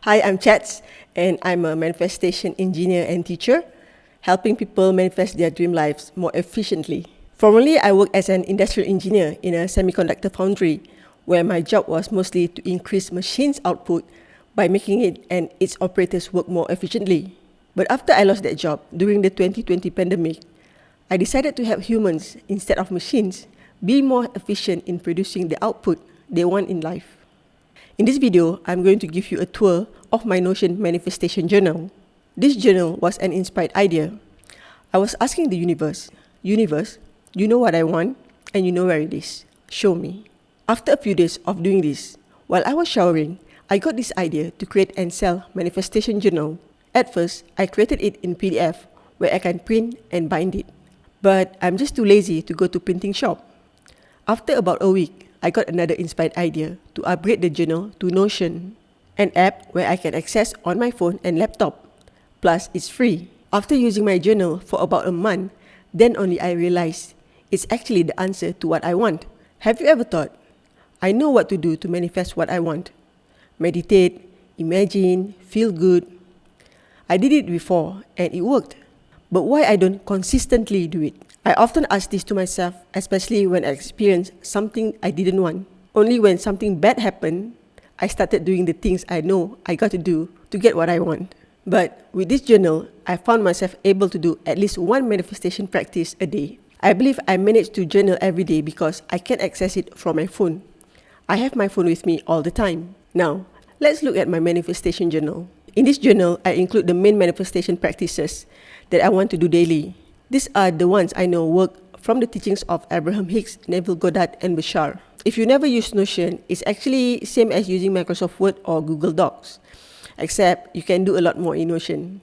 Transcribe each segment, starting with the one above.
Hi, I'm Chats, and I'm a manifestation engineer and teacher, helping people manifest their dream lives more efficiently. Formerly, I worked as an industrial engineer in a semiconductor foundry, where my job was mostly to increase machines' output by making it and its operators work more efficiently. But after I lost that job during the 2020 pandemic, I decided to help humans, instead of machines, be more efficient in producing the output they want in life. In this video, I'm going to give you a tour of my Notion manifestation journal. This journal was an inspired idea. I was asking the universe, you know what I want and you know where it is. Show me. After a few days of doing this, while I was showering, I got this idea to create and sell manifestation journal. At first, I created it in PDF where I can print and bind it. But I'm just too lazy to go to printing shop. After about a week, I got another inspired idea to upgrade the journal to Notion, an app where I can access on my phone and laptop. Plus, it's free. After using my journal for about a month, then only I realized it's actually the answer to what I want. Have you ever thought, I know what to do to manifest what I want? Meditate, imagine, feel good. I did it before and it worked. But why I don't consistently do it? I often ask this to myself, especially when I experience something I didn't want. Only when something bad happened, I started doing the things I know I got to do to get what I want. But with this journal, I found myself able to do at least one manifestation practice a day. I believe I manage to journal every day because I can access it from my phone. I have my phone with me all the time. Now, let's look at my manifestation journal. In this journal, I include the main manifestation practices that I want to do daily. These are the ones I know work from the teachings of Abraham Hicks, Neville, Goddard, and Bashar. If you never use Notion, it's actually same as using Microsoft Word or Google Docs, except you can do a lot more in Notion.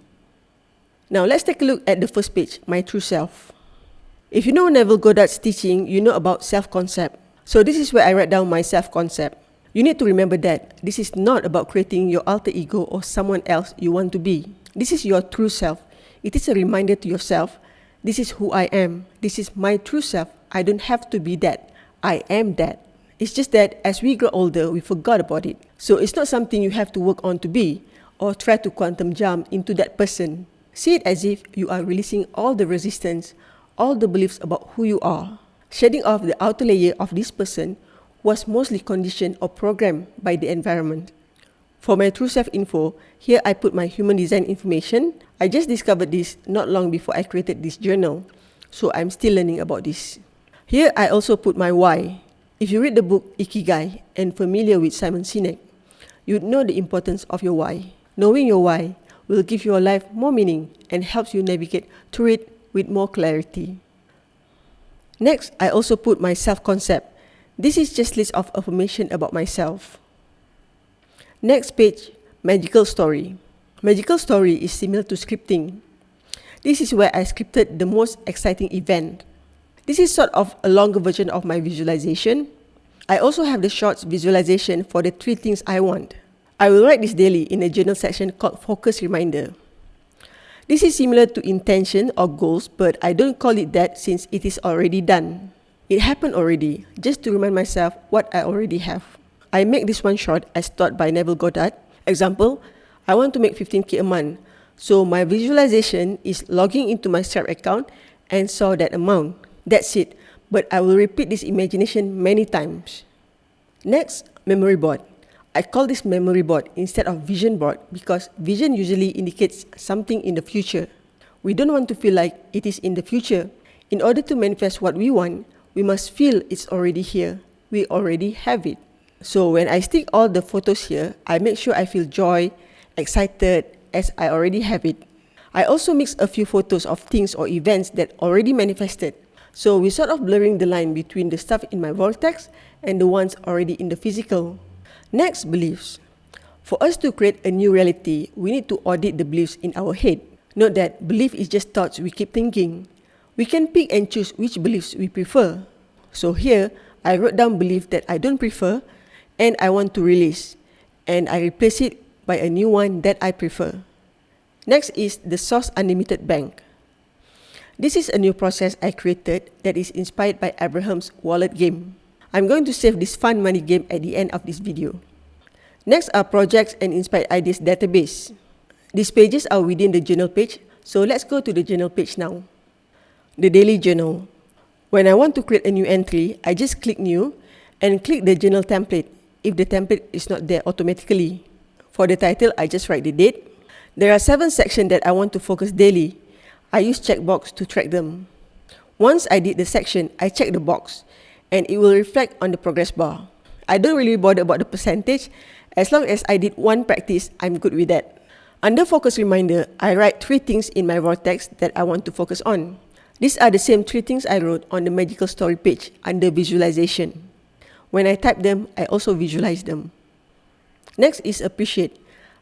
Now let's take a look at the first page, My True Self. If you know Neville Goddard's teaching, you know about self-concept. So this is where I write down my self-concept. You need to remember that this is not about creating your alter ego or someone else you want to be. This is your true self. It is a reminder to yourself, this is who I am. This is my true self. I don't have to be that. I am that. It's just that as we grow older, we forgot about it. So it's not something you have to work on to be or try to quantum jump into that person. See it as if you are releasing all the resistance, all the beliefs about who you are. Shedding off the outer layer of this person was mostly conditioned or programmed by the environment. For my true self info, here I put my human design information. I just discovered this not long before I created this journal, so I'm still learning about this. Here I also put my why. If you read the book Ikigai and familiar with Simon Sinek, you'd know the importance of your why. Knowing your why will give your life more meaning and helps you navigate through it with more clarity. Next, I also put my self-concept. This is just a list of affirmation about myself. Next page, magical story. Magical story is similar to scripting. This is where I scripted the most exciting event. This is sort of a longer version of my visualization. I also have the short visualization for the 3 things I want. I will write this daily in a journal section called Focus Reminder. This is similar to intention or goals, but I don't call it that since it is already done. It happened already, just to remind myself what I already have. I make this one short as taught by Neville Goddard. Example, I want to make 15K a month. So my visualization is logging into my Stripe account and saw that amount. That's it. But I will repeat this imagination many times. Next, memory board. I call this memory board instead of vision board because vision usually indicates something in the future. We don't want to feel like it is in the future. In order to manifest what we want, we must feel it's already here. We already have it. So when I stick all the photos here, I make sure I feel joy, excited, as I already have it. I also mix a few photos of things or events that already manifested. So we sort of blurring the line between the stuff in my vortex and the ones already in the physical. Next, beliefs. For us to create a new reality, we need to audit the beliefs in our head. Note that belief is just thoughts we keep thinking. We can pick and choose which beliefs we prefer. So here, I wrote down belief that I don't prefer and I want to release, and I replace it by a new one that I prefer. Next is the Source Unlimited Bank. This is a new process I created that is inspired by Abraham's wallet game. I'm going to save this fun money game at the end of this video. Next are projects and inspired ideas database. These pages are within the journal page, so let's go to the journal page now. The daily journal. When I want to create a new entry, I just click new and click the journal template if the template is not there automatically. For the title, I just write the date. There are 7 sections that I want to focus daily. I use checkbox to track them. Once I did the section, I check the box and it will reflect on the progress bar. I don't really bother about the percentage. As long as I did one practice, I'm good with that. Under focus reminder, I write 3 things in my vortex that I want to focus on. These are the same 3 things I wrote on the magical story page under visualization. When I type them, I also visualize them. Next is appreciate.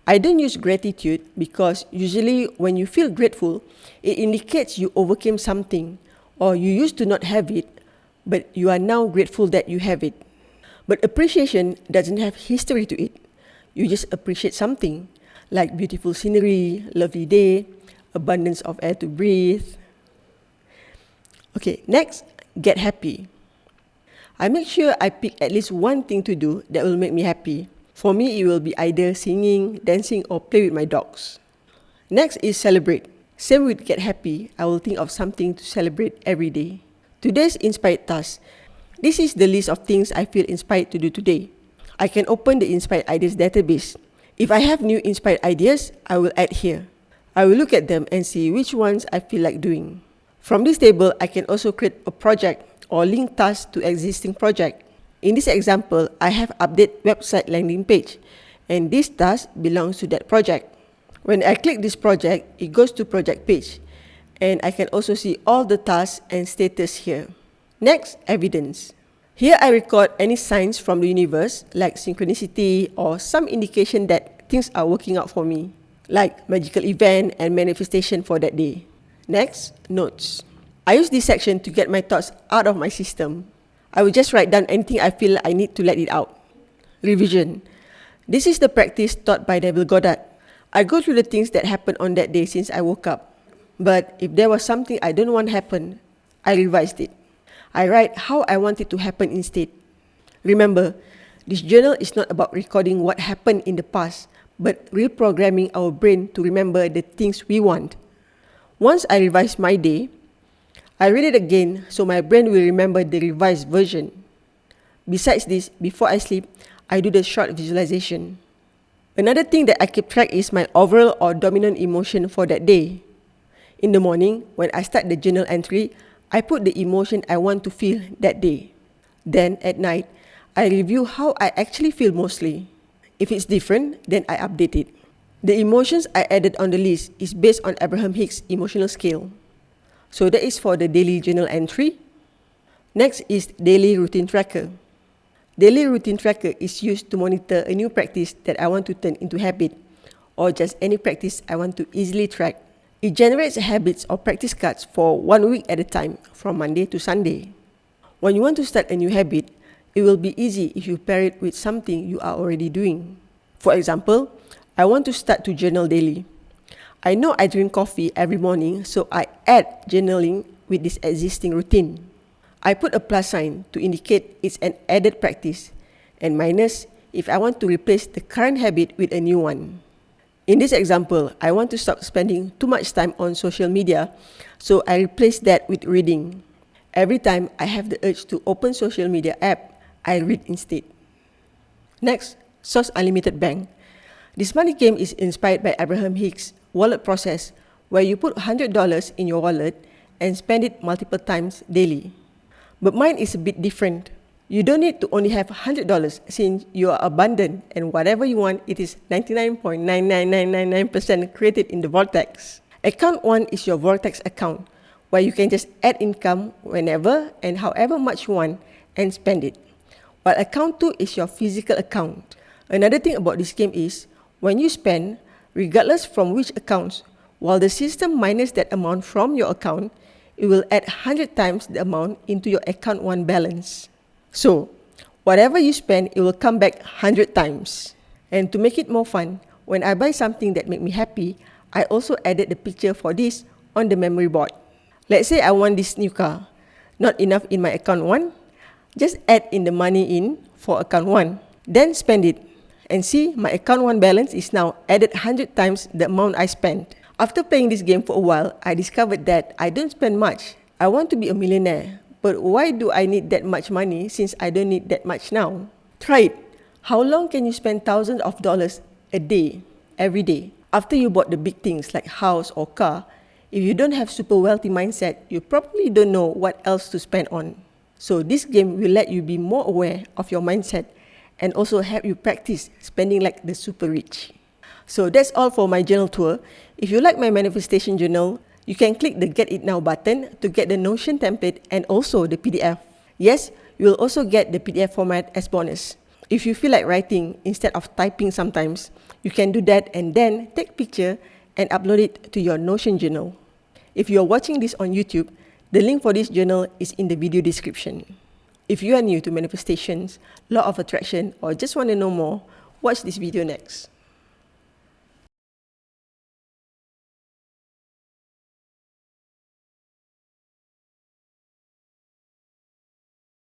I don't use gratitude because usually when you feel grateful, it indicates you overcame something or you used to not have it, but you are now grateful that you have it. But appreciation doesn't have history to it. You just appreciate something like beautiful scenery, lovely day, abundance of air to breathe. Okay, next, get happy. I make sure I pick at least one thing to do that will make me happy. For me, it will be either singing, dancing, or play with my dogs. Next is celebrate. Same with get happy, I will think of something to celebrate every day. Today's inspired task. This is the list of things I feel inspired to do today. I can open the inspired ideas database. If I have new inspired ideas, I will add here. I will look at them and see which ones I feel like doing. From this table, I can also create a project or link tasks to existing project. In this example, I have update website landing page, and this task belongs to that project. When I click this project, it goes to project page, and I can also see all the tasks and status here. Next, evidence. Here I record any signs from the universe, like synchronicity or some indication that things are working out for me, like magical event and manifestation for that day. Next, notes. I use this section to get my thoughts out of my system. I will just write down anything I feel I need to let it out. Revision. This is the practice taught by Neville Goddard. I go through the things that happened on that day since I woke up. But if there was something I don't want happen, I revised it. I write how I want it to happen instead. Remember, this journal is not about recording what happened in the past, but reprogramming our brain to remember the things we want. Once I revise my day, I read it again so my brain will remember the revised version. Besides this, before I sleep, I do the short visualization. Another thing that I keep track is my overall or dominant emotion for that day. In the morning, when I start the journal entry, I put the emotion I want to feel that day. Then at night, I review how I actually feel mostly. If it's different, then I update it. The emotions I added on the list is based on Abraham Hicks' emotional scale. So that is for the daily journal entry. Next is daily routine tracker. Daily routine tracker is used to monitor a new practice that I want to turn into habit, or just any practice I want to easily track. It generates habits or practice cards for 1 week at a time, from Monday to Sunday. When you want to start a new habit, it will be easy if you pair it with something you are already doing. For example, I want to start to journal daily. I know I drink coffee every morning, so I add journaling with this existing routine. I put a plus sign to indicate it's an added practice, and minus if I want to replace the current habit with a new one. In this example, I want to stop spending too much time on social media, so I replace that with reading. Every time I have the urge to open social media app, I read instead. Next, Source Unlimited Bank. This money game is inspired by Abraham Hicks' wallet process, where you put $100 in your wallet and spend it multiple times daily. But mine is a bit different. You don't need to only have $100 since you are abundant and whatever you want, it is 99.99999% created in the vortex. Account 1 is your vortex account, where you can just add income whenever and however much you want and spend it. While account 2 is your physical account. Another thing about this game is, when you spend, regardless from which accounts, while the system minus that amount from your account, it will add 100 times the amount into your account 1 balance. So, whatever you spend, it will come back 100 times. And to make it more fun, when I buy something that makes me happy, I also added the picture for this on the memory board. Let's say I want this new car. Not enough in my account 1, just add in the money in for account 1, then spend it. And see, my account 1 balance is now added 100 times the amount I spent. After playing this game for a while, I discovered that I don't spend much. I want to be a millionaire, but why do I need that much money since I don't need that much now? Try it. How long can you spend thousands of dollars a day, every day? After you bought the big things like house or car, if you don't have super wealthy mindset, you probably don't know what else to spend on. So this game will let you be more aware of your mindset and also help you practice spending like the super rich. So that's all for my journal tour. If you like my manifestation journal, you can click the Get It Now button to get the Notion template and also the PDF. Yes, you will also get the PDF format as bonus. If you feel like writing instead of typing sometimes, you can do that and then take a picture and upload it to your Notion journal. If you are watching this on YouTube, the link for this journal is in the video description. If you are new to manifestations, law of attraction, or just want to know more, watch this video next.